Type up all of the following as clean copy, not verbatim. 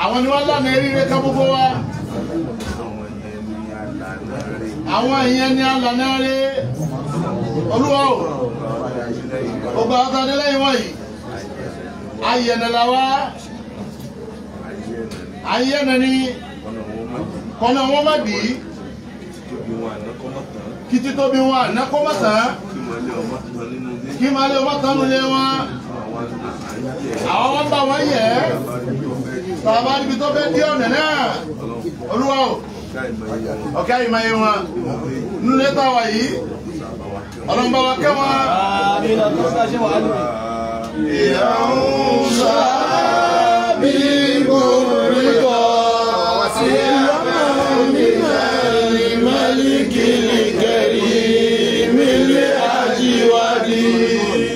àwọn ni wọ́n lánàá eríire kan gbogbo wa. àwọn ìyẹn ni alànà rẹ̀ Olúwa o ọba àtàdélẹ́yìn wọ̀nyí ayẹnẹlá wa ayẹnẹni kọ́nà wọn má dì í kí títóbi wọn àná kó má tán kí máa lé ọmọ tán lulẹ̀ wọn àwọn wọn bá wọn yẹ bàbá níbi tó fẹ́ dé ọ̀nà náà Olúwa o ọ̀kẹ́ àyìnmáyé wọn nílé táwa yìí ọlọ́mọba wa kẹ́ wọn. ìyàwó sábì gbòòrò sí àmì mẹ́lìkìlì kẹrì mílí àjíwádì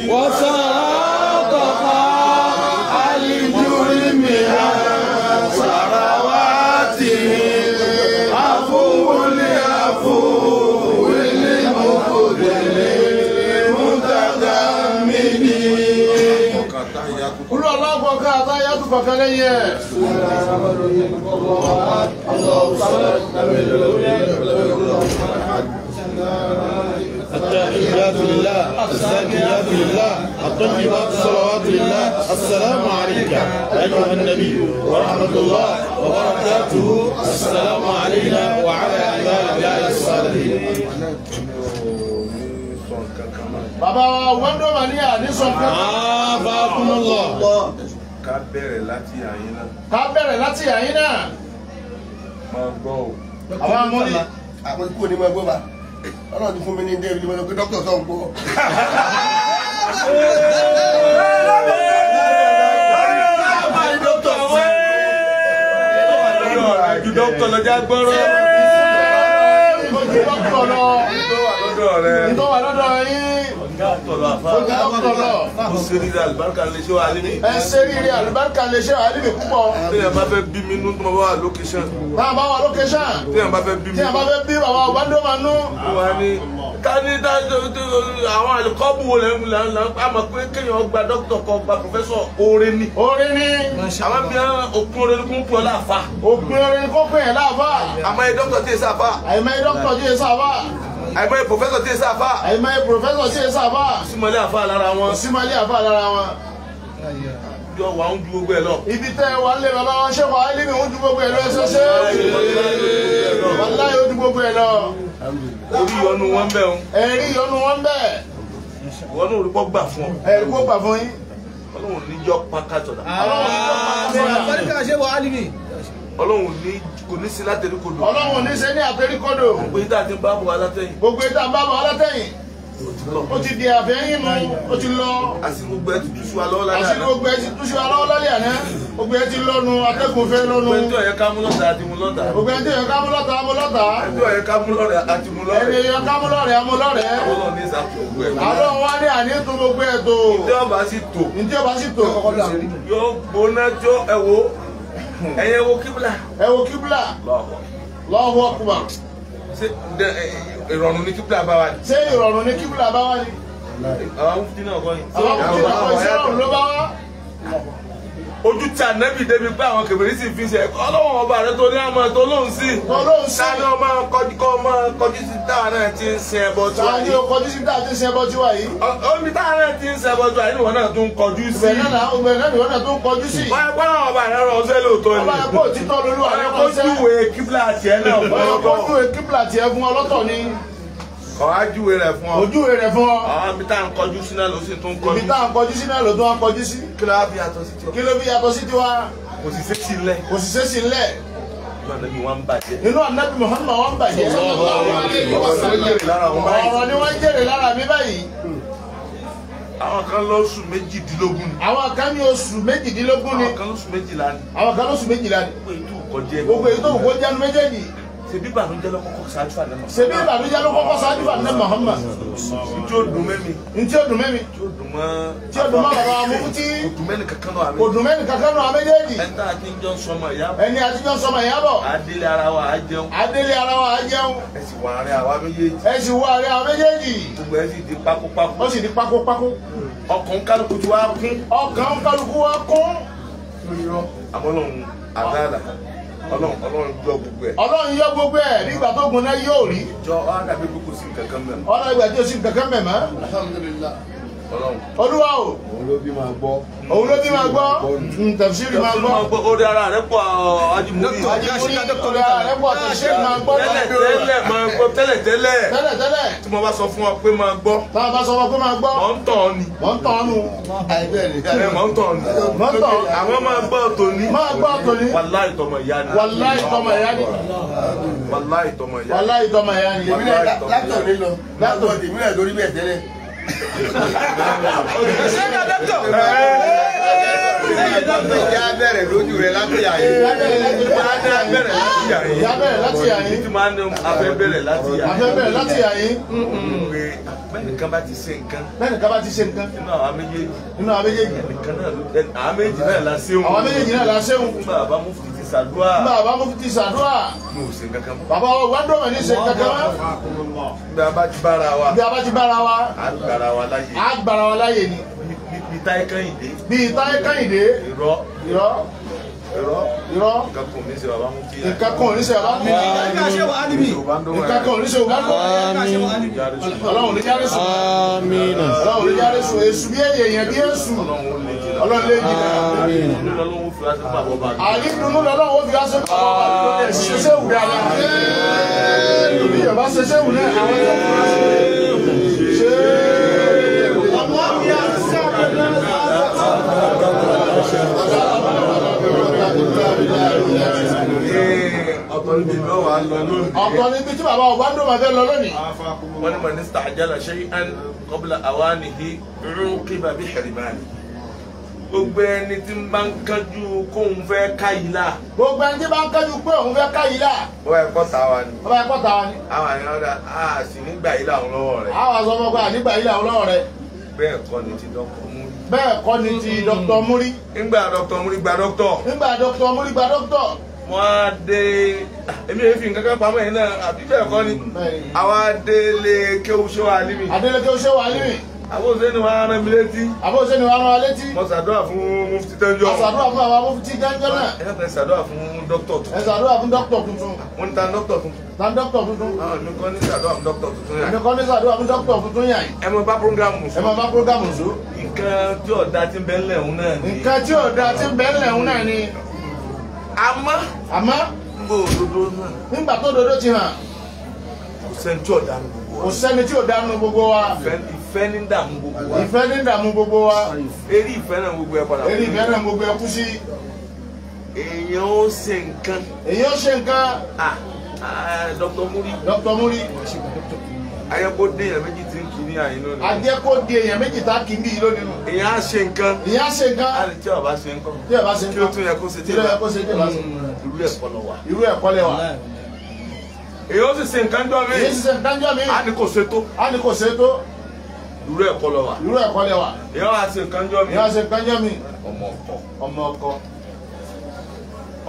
wọ́n sàkọ́kọ́ àlìjúrí mìíràn sàràwátì àfúwúlé àfúwúlé mọ́kòdélé mútàgà mímí. Olú aláàbọ̀ ká àtàyà tó fàkàlẹ̀ yẹ. التحيات لله الزاكيات لله الطيبات الصلوات لله السلام عليك أيها النبي ورحمة الله وبركاته السلام علينا وعلى عباد الله الصالحين. Bàbá wọ́ndọ̀ mà ní àdísọ̀ kan. Àbákúnmọ́lọ́. Ká bẹ̀rẹ̀ láti àyín náà. Ká bẹ̀rẹ̀ láti àyín náà. Máa gbọ́ o. Àwọn amúlí. Àwọn ikú ni mo gbọ́ bá. Ọlọ́run ti fún mi ní David mo lọ pé dókítà sọ̀ ń gbọ́. Dókítà lọ́jà gbọ́rọ̀. Ìtọ́ wà lọ́dọ̀ yín. Mo ṣe rí àlùbáríkà lè ṣe wà níbi. Ẹ ṣe rí àlùbáríkà lè ṣe wà níbi púpọ̀. Téèyàn bá fẹ́ bí mi nú tó máa bá wà lókèṣàn. Máa bá wà lókèṣàn. Téèyàn bá fẹ́ bí mi. Téèyàn bá fẹ́ bí bàbá ọ̀gbádùn máa nú. Wà ní ká ní àwọn àlùkọ́bù wo lẹ́ àmọ̀ pé kéèyàn gba dókítà kan gba pòfẹ́sọ̀ oore ni. Oore ni. Àwọn bí òkun oore ni kún pọ̀ láàfà. Òpin oore ni kó pè é láàfà. Àmọ́ ẹ dókítà tí ì sáfà. Àìmọ̀ ẹ dókítà tí ì sáfà. Àìmọ̀ ẹ pòfẹ́sọ̀ tí ì sáfà. Àìmọ̀ ẹ pòfẹ́sọ̀ tí ì sáfà. Símọ́lé àfà lára wọn. Símọ́lé àfà lára wọn. Yọ wà ń ju gbogbo ẹ lọ. Ibi tẹ́ wà lé bàbá wọn ṣé wà á lé mi ń ju gbogbo ẹ lọ ẹsẹ̀ ṣe. Wàláyé ó ju gbogbo ẹ lọ. Orí ìyọnu wọn bẹ́ẹ̀ o. Ẹ̀rí ìyọnu wọn bẹ́ẹ̀. Wọ́n náà rí pọ́ gbà fún ọ. Ẹ̀rí kó gbà fún yín. Ọlọ́run ní jọ́ pákátọ̀dà. Ọlọ́run ní kò ní sí látẹ̀rí kodò. Ọlọ́run ní ṣe ní àtẹríkọ́dò. Gbogbo yìí tá a ti ń bá bọ̀ alátẹ̀yìn. Gbogbo ìta bá bọ̀ alátẹ̀yìn. Ó ti di àfẹ́yìn nu, ó ti lọ. Àti gbogbo ẹ ti túṣu alọ́ lálẹ́ àná. Àti gbogbo ẹ ti túṣu alọ́ lálẹ́ àná. Gbogbo ẹ ti lọ́nu, atẹ́gùn fẹ́ lọ́nu. Gbogbo ẹni tí ọ̀yẹ́ ká mú lọ́tà àti mú lọ́tà. Gbogbo ẹni tí ọ̀yẹ́ ká mú lọ́tà, mú lọ́tà. Ẹni tí ọ̀yẹ́ ká mú lọ́rẹ̀ àti mú Ẹni lọ́rẹ̀. ọ̀yẹ́ ká mú lọ́rẹ̀, mú lọ́rẹ̀. Ọlọ́run ní ìsàkó gbogbo ẹ̀. Àlọ́ wa ní àní tó gbogbo ẹ̀ tó. Tí ọba sì tò. Ntí ọba sì tó. Yóò gbóná jó ẹ̀wò. Ẹ̀yẹ wo kíbla. Ẹ wo kíbla. Lọ́wọ́. Allahu Akbar. Ṣé ìrọ̀rùn ní kíbla bá wa ni? Ṣé ìrọ̀rùn ní kíbla bá wá ní? Àwọn fúdí náà kọ́ yìí. Àwọn kò tí ì lọ́kọ̀ sí ọ̀run ló bá wá. Ojú tí ànábì débi pé àwọn kèbèrè sì fi ṣe ọlọ́wọ́n ọba rẹ tó ní àmọ́ tó lóhùn sí. Ọlọ́run sí. Sáni ọmọ kọjú sí táwọn náà ti ń sin ẹbọ tí wọ́n Sáà ní o kọjú sí dáa tí ń ṣe ẹbọ tí wà yìí. Omi táwọn náà ti ń sin ẹbọ tí wọ́n níwọ̀n náà tún kọjú sí. Ìgbẹ́ náà ni wọ́n náà tó ń kọjú sí. Wọ́n ẹgbẹ́ náà ọba rẹ rọ ṣẹ́ lóòótọ́ ni. Ọba ẹ̀kọ́ òtítọ́ lolú àwọn ẹ̀kọ́ sẹ́. Ojúwe kíbla tiẹ̀ náà fún Ọba ọlọ́tọ̀. ẹ̀kọ́ òtítọ́ kíbla tiẹ̀ fún ọlọ́tọ̀ ni. Ọ̀hájúwe rẹ̀ fún ọ. Ojúwe rẹ̀ fún ọ. Àwọn ibi tá à ń kọjú sí náà ló sì tún kọjú. Ibi tá à ń kọjú sí náà ló tún wá kọjú sí. Kí ló wá fi yàtọ̀ sí tiwa? Kí ló fi yàtọ̀ sí tiwa? Kò sì fẹ́ sí ilẹ̀. Kò sì ṣeé sí ńlẹ̀. Ìgbà náà ni wọ́n ń bàjẹ́. Inú ànábì Muhammad wọn bàjẹ́. Ọ̀rọ̀ ni wọ́n ń jèrè lára mi báyìí. Àwọn kan lóṣù méjìdínlógún ni. Àwọn kan ní oṣù méjìdínlógún ni. Àwọn kan lóṣù méjìlá ni. Àwọn kan lóṣù méjìlá ni. Gbogbo ètò ìkọjẹ́ ni. Gbogbo èyí tó kó jánu méjèèjì. Ṣé bíbà ló jẹ́ lọ́kọ́kọ́ ṣáájú àná? Ṣebí ìbànújẹ́ ló kọ́kọ́ ṣáájú fún ànábì Muhammad. Tí ó dùn mẹ́mi. Ntí ó dùn mẹ́mi. Tí ó dùn mọ́. Tí ó dùn mọ́ bàbá Mufti. Kò dùn mẹ́ni kankan náà àmì. Kò dùn mẹ́ni kankan nù àméjèèjì. Ẹni tá a ti ń jọ sọmọ ìyá. Ẹni àtijọ́ sọmọ ìyábọ̀. Adélé ara wa á jẹun. Adélé ara wa á jẹun. Ẹ sì wà àárín àwa méjèèjì. Ẹ sì wọ àárẹ̀ àwọn méjèèjì. Gbogbo ẹ sì di pákópákó. Ó sì di pákópákó. Ọkàn kálukú ti wá kún. Ọkàn kálukú wa kún. àmọ́ Ọlọ́run àdáàdà Ọlọ́run yọ gbogbo ẹ̀. Ọlọ́run yọ gbogbo ẹ̀ nígbà tó gun náà yóò rí. jọ ádàbí gbogbo sí kankan mẹ́mọ́. Ọlọ́run ìgbà tí o sì kankan mẹ́mọ́. Alhamdulillah. Olúwa o. Òun ló bí máa gbọ́. Òun ló bí máa gbọ́. Tafsiri máa gbọ́. Ó dára rẹ̀ pọ̀ Ajimuri. Ajimuri ó dára rẹ̀ pọ̀ Tafsiri máa gbọ́. Tẹ́lẹ̀ máa gbọ́ tẹ́lẹ̀. Tí mo bá sọ fún ọ pé máa gbọ́. Tá a bá sọ fún ọ pé máa gbọ́. Mọ̀ ń tàn ni. Mọ̀ ń tàn nù. Mọ̀ ń tàn ni. Mọ̀ ń tàn. Àwọn máa gbọ́ tòní. Máa gbọ́ tòní. Wàláì tọmọ ìyá ni. Wàláì tọmọ ìyá ni. Wàláì tọmọ ìyá ni. Wàláì tọmọ ìyá ni. Látọ̀ nílò. Látọ̀ tèmi náà lórí bẹ́ẹ̀ tẹ́lẹ̀. Ìyá bẹ̀rẹ̀ lójú rẹ̀ láti àyè. Ìyá bẹ̀rẹ̀ láti àyè. Tí máa ń afẹ́ bẹ̀rẹ̀ láti àyè. Afẹ́ bẹ̀rẹ̀ láti àyè. Bẹ́ẹ̀nìkan bá ti ṣe nǹkan. Bẹ́ẹ̀nìkan bá ti ṣe nǹkan. Nínú àwọn méjèèjì. Nínú àwọn méjèèjì. Àwọn méjì náà la ṣéun. Àwọn méjèèjì náà la ṣéun. Bàbá Mufti ti ṣàdúrà. Bàbá Mufti ti ṣàdúrà. Mo ò ṣe kankan mọ́. Bàbá wa dọ́mọ̀ ní ṣe kankan mọ́. Bí a bá ti bára wa. Bí a bá ti bára wa. A gbára wa láyé. A gbára wa láyé ni. Bí Táyé Kẹ́hìndé. Bí Táyé Kẹ́hìndé. Irọ́. Irọ́. Irọ́. Nǹkan kò ní ṣe bàbá Mufti. Nǹkan kan ò ní ṣe bàbá Mufti. Nǹkan kan ò ní ṣe bàbá Mufti. Ọlọ́run ní jáde sùn. Ọlọ́run ní jáde sùn. Èṣù bí èèyàn bí èṣù. Ọlọ́run lè jìnnà. Àdídùnú lọ́lọ́run ó fi wá sí bàbá wa. Ṣẹṣẹ́ wù dáadáa. Bí Yorùbá ṣẹṣẹ́ wù náà àwọn tó kù wá sí. Ọ̀tọ̀ níbi ló wà lọ lónìí. Ọ̀tọ̀ níbi tí bàbá ọba ń dùn máa fẹ́ lọ lónìí. Wọ́n ní man ista'jala shay'an qabla awanihi uqiba bi hirmani. Gbogbo ẹni tí ń bá ń kájú kóun fẹ́ ká yìí là. Gbogbo ẹni tí bá ń kájú pé òun fẹ́ ká yìí là. Wọ́n ẹ̀kọ́ ta wa ni. Wọ́n ẹ̀kọ́ ta wa ni. Àwọn àyàn ọ̀dà á sì nígbà yìí làwọn lọ́wọ́ rẹ̀. Àwọn àzọ ọmọ ọgbà nígbà yìí làwọn lọ́wọ́ rẹ̀. Bẹ́ẹ̀ kọ́ ni ti Dr. Muri. Bẹ́ẹ̀ kọ́ ni ti Dr. Muri. Nígbà Dr. Muri gba dókítọ̀. Nígbà Dr. Muri gba dókítọ̀. Wọ́n á dé èmi èyí fi nǹkan kan pamọ́ yìí náà àbí bẹ́ẹ̀ kọ́ ni. Àwa délé kéwú ṣé wàá límì. Adélé kéwú ṣé wàá límì. Àbóṣe ni wàá rán mi létí. Àbóṣe ni wàá rán wa létí. Mo ṣàdúrà fún Mufti Tẹ́jọ́. Mo ṣàdúrà fún àwọn Mufti Tẹ́jọ́ náà. Ẹ fẹ́ ṣàdúrà fún dókítọ̀ tuntun. Ẹ ṣàdúrà fún dókítọ̀ tuntun. Wọ́n ní ta dókítọ̀ tuntun. Ta dókítọ̀ tuntun. Àwọn mi kọ́ ní ṣàdúrà fún dókítọ̀ tuntun yà. Èmi kọ́ ní ṣàdúrà fún dókítọ̀ tuntun yà. Ẹ mọ bá prógámù sùn. Ẹ mọ bá prógámù sùn. Nǹkan tí ọ̀dà ti ń bẹ ńlẹ̀ òun náà ni. Nǹkan tí ọ̀dà ti ń bẹ ńlẹ̀ òun náà ni. Àmọ́ gbogbo òdodo náà. Nígbà tó dodo ti hàn. Kò sẹ́ni tí ọ̀dà ní gbogbo wa. Kò sẹ́ni tí ò dánú gbogbo wa. Ìfẹ́ ní dààmú gbogbo wa. Ìfẹ́ ní dààmú gbogbo wa. Eré ìfẹ́ náà gbogbo ẹ padà. Eré ìfẹ́ náà gbogbo ẹ kú sí. Èèyàn ó ṣe nǹkan. Èèyàn ó ṣe nǹkan. Dr. Muri. Dr. Muri. Ayẹ́kọ́ dé èèyàn méjì tí ń kí ní àyín lónìí. Ajẹ́kọ́ di èèyàn méjì tá kì í bí lónìí nù. Èèyàn á ṣe nǹkan. Èèyàn á ṣe nǹkan. Á ní tí ọba ṣe nǹkan. Tí ọba ṣe nǹkan. Kí ló tún yẹ kó ṣe tí Kí ló yẹ kó ṣe tí ọba ṣe. Irú ẹ̀kọ́ lọ wà. Irú ẹ̀kọ́ lẹ wà. Èèyàn ó sì ṣe nǹkan jọ mí. Èèyàn sì ṣe nǹkan jọ mí. Á ní kò ṣe tó. Á ní kò ṣe tó. Irú ẹ̀kọ́ lọ wà. Irú ẹ̀kọ́ lẹ wà. Èèyàn á ṣe nǹkan jọ mí. Èèyàn á ṣe nǹkan jọ mí. Ọmọ ọkọ. Ọmọ ọkọ.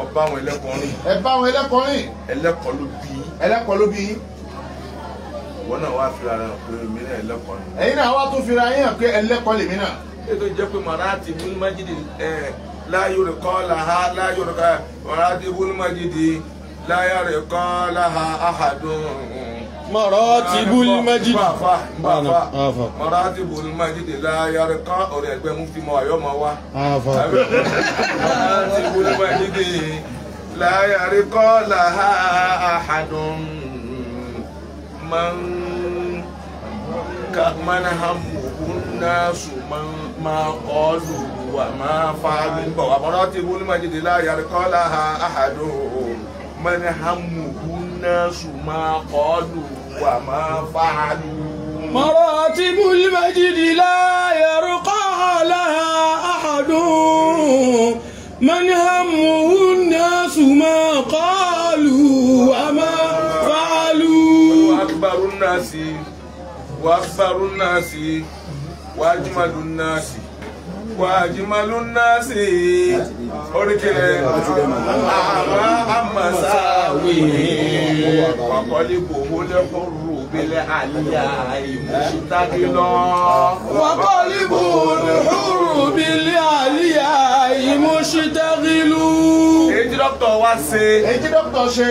Ọba àwọn ẹlẹ́kọ̀ọ́rin. Ẹ bá àwọn ẹlẹ́kọ̀ọ́rin. Ẹlẹ́kọ̀ọ́ ló bí. Ẹlẹ́kọ̀ọ́ ló bí. Ìwọ náà wá fi ara hàn pé èmi náà ẹlẹ́kọ̀ọ́ ni. Ẹ̀yin náà wá tún fi ra yín hàn pé ẹlẹ́kọ̀ọ́ lèmi náà. Ètò ìjẹ́ pé màráàtì búlmájìdì láyò rẹ̀ kọ́ làhá láyò rẹ̀ kọ́ màráàtì búlmájìdì láyò rẹ̀ kọ́ làhá àhàdùn. Maratibul Majid. Maratibul Majid láyò rẹ̀ kọ́ ọ̀rẹ́ ẹgbẹ́ Mufti mọ́ ayọ́ mọ́ wá. Maratibul Majid láyò rẹ̀ kọ́ làhá àhàdùn. من همه الناس ما قالوا وما فعلوا ومراتب المجد لا يرقى لها أحد من همه الناس ما قالوا وما فعلوا مراتب المجد لا يرقى لها أحد من همه الناس ما قالوا وما فعلوا وأكبر الناس وأكبر الناس وأجمل الناس وأجمل الناس أما مساويه وقلبه الحر بالعلياء مشتغلا وقلبه الحر بالعلياء مشتغلا dókítà wa ṣe èyí tí dókítà ṣe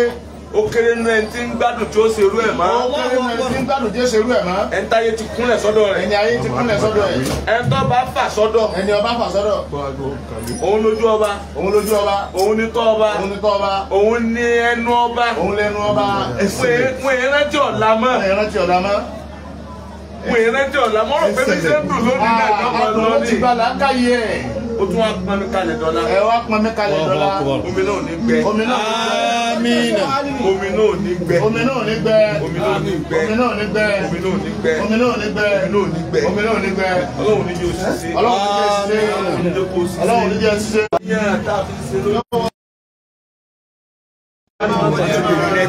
ó kéré nínú ẹni tí ń gbádùn tí ó ṣe irú ẹ̀ mọ́. ó kéré nínú ẹni tí ń gbádùn tí ó ṣe irú ẹ̀ mọ́. ẹni táyé ti kúnlẹ̀ sọ́dọ̀ rẹ̀. ẹni ayé ti kúnlẹ̀ sọ́dọ̀ ẹ̀. ẹni tó bá fà sọ́dọ̀. ẹni ọba fà sọ́dọ̀. òun lójú ọba. òun lójú ọba. òun ní tọ́ ọba. òun ní tọ́ ọba. òun ní ẹnu ọba. òun lẹ́nu ọba. wọ́n ìrántí ọ̀la mọ́. wọ́n ìrántí ọ̀la mọ́. wọ́n ìrántí ọ̀la mọ́ rò pé bí ṣe ń dùn lónìí náà lọ́mọ lónìí. ti balà káyé ẹ̀. ó tún wá pọn mi kalẹ̀ dọ́là. ẹ wá pọn mi kalẹ̀ dọ́là. omi náà ò ní gbẹ. omi náà Àmín. omi náà ò ní gbẹ. omi náà ò ní gbẹ. omi náà ò ní gbẹ. omi náà ò ní gbẹ. omi náà ò ní gbẹ. omi náà ò ní gbẹ. omi náà ò ní gbẹ. omi náà ò ní gbẹ. ọlọ́run ní yóò ṣiṣẹ́. ọlọ́run ní jẹ́ ṣiṣẹ́. ọlọ́run ní jẹ́ ṣiṣẹ́. yíyan tá a fi ṣe lórí.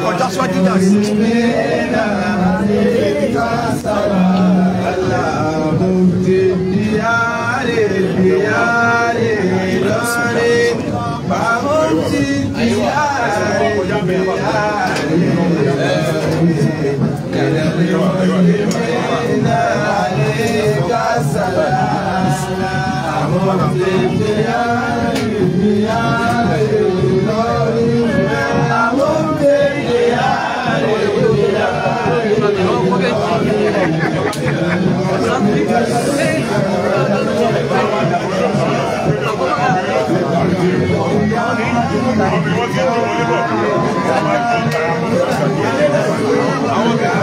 Kọjá síwájú náà. Àwọn